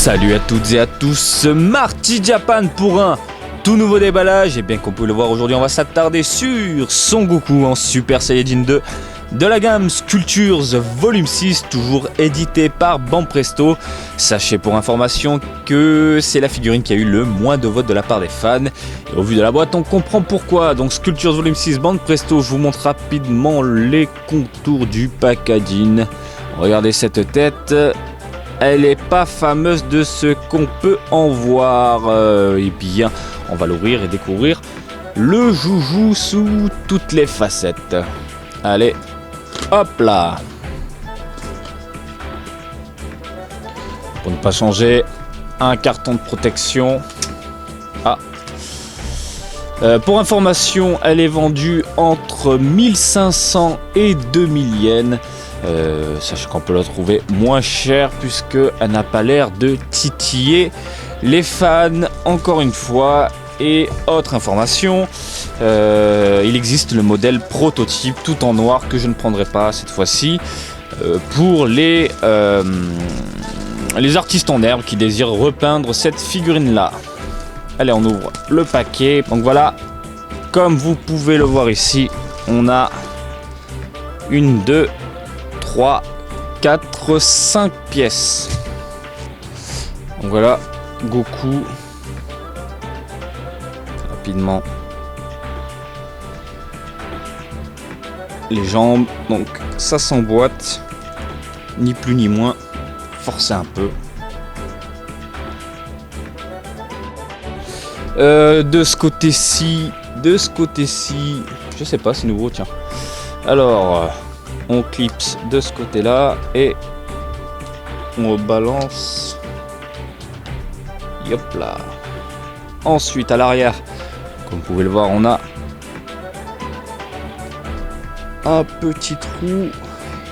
Salut à toutes et à tous, Marty Japan pour un tout nouveau déballage. Et bien qu'on peut le voir aujourd'hui, on va s'attarder sur Son Goku en Super Saiyajin 2 de la gamme Sculptures Volume 6, toujours édité par Banpresto. Sachez pour information que c'est la figurine qui a eu le moins de votes de la part des fans. Et au vu de la boîte, on comprend pourquoi. Donc Sculptures Volume 6, Banpresto, je vous montre rapidement les contours du packaging. Regardez cette tête. Elle est pas fameuse de ce qu'on peut en voir. Et bien, on va l'ouvrir et découvrir le joujou sous toutes les facettes. Allez, hop là. Pour ne pas changer, un carton de protection. Pour information, elle est vendue entre 1500 et 2000 yens. Sachez qu'on peut la trouver moins cher puisqu'elle n'a pas l'air de titiller les fans encore une fois. Et autre information, il existe le modèle prototype tout en noir que je ne prendrai pas cette fois-ci pour les artistes en herbe qui désirent repeindre cette figurine là. Allez, on ouvre le paquet. Donc voilà, comme vous pouvez le voir ici, on a 1, 2, 3, 4, 5 pièces. Donc voilà, Goku. Rapidement. Les jambes. Donc ça s'emboîte. Ni plus ni moins. Forcez un peu. De ce côté-ci. Je sais pas, c'est nouveau, tiens. Alors. On clipse de ce côté-là et on balance. Hop là. Ensuite, à l'arrière, comme vous pouvez le voir, on a un petit trou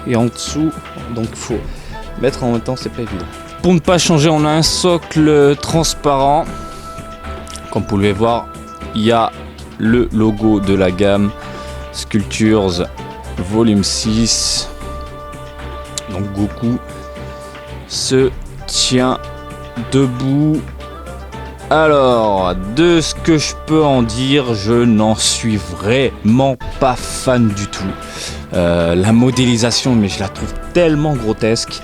et en dessous, donc il faut mettre en même temps, c'est pas évident. Pour ne pas changer, on a un socle transparent. Comme vous pouvez voir, il y a le logo de la gamme Sculptures Volume 6. Donc Goku se tient debout. Alors, de ce que je peux en dire, je n'en suis vraiment pas fan du tout. La modélisation, mais je la trouve tellement grotesque.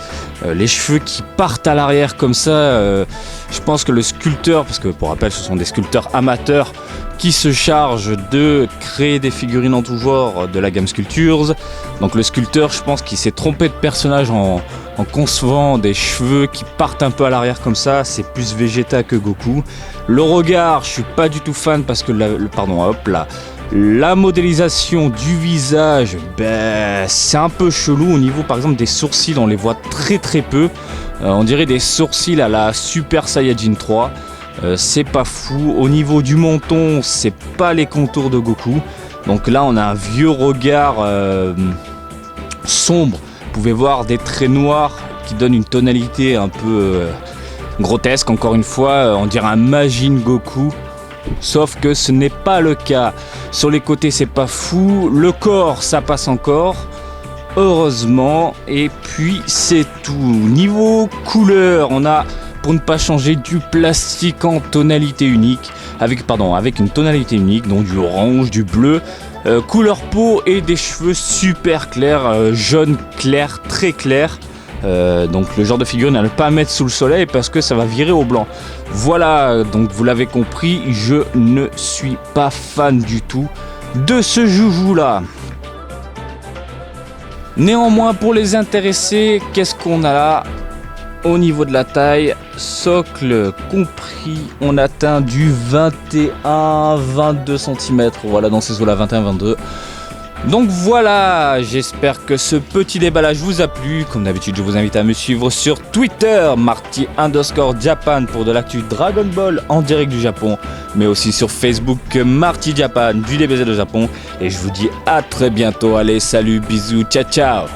Les cheveux qui partent à l'arrière comme ça, je pense que le sculpteur, parce que pour rappel ce sont des sculpteurs amateurs qui se chargent de créer des figurines en tout genre de la gamme Sculptures. Donc le sculpteur, je pense qu'il s'est trompé de personnage en concevant des cheveux qui partent un peu à l'arrière comme ça. C'est plus Vegeta que Goku. Le regard, je suis pas du tout fan parce que la modélisation du visage, c'est un peu chelou. Au niveau par exemple des sourcils, on les voit très très peu. On dirait des sourcils à la Super Saiyajin 3. C'est pas fou. Au niveau du menton, c'est pas les contours de Goku. Donc là, on a un vieux regard sombre. Vous pouvez voir des traits noirs qui donnent une tonalité un peu grotesque. Encore une fois, on dirait un Majin Goku. Sauf que ce n'est pas le cas. Sur les côtés, c'est pas fou. Le corps, ça passe encore. Heureusement. Et puis, c'est tout. Niveau couleur, on a, pour ne pas changer, du plastique en tonalité unique. Avec une tonalité unique, donc du orange, du bleu. Couleur peau et des cheveux super clairs, jaune clair, très clair. Donc le genre de figurine à ne pas mettre sous le soleil parce que ça va virer au blanc. Voilà, donc vous l'avez compris, je ne suis pas fan du tout de ce joujou là. Néanmoins, pour les intéressés, qu'est-ce qu'on a là? Au niveau de la taille, socle compris, on atteint du 21-22 cm. Voilà, dans ces eaux-là, 21-22. Donc voilà, j'espère que ce petit déballage vous a plu. Comme d'habitude, je vous invite à me suivre sur Twitter, Marty_Japan pour de l'actu Dragon Ball en direct du Japon. Mais aussi sur Facebook, Marty Japan du DBZ de Japon. Et je vous dis à très bientôt. Allez, salut, bisous, ciao ciao.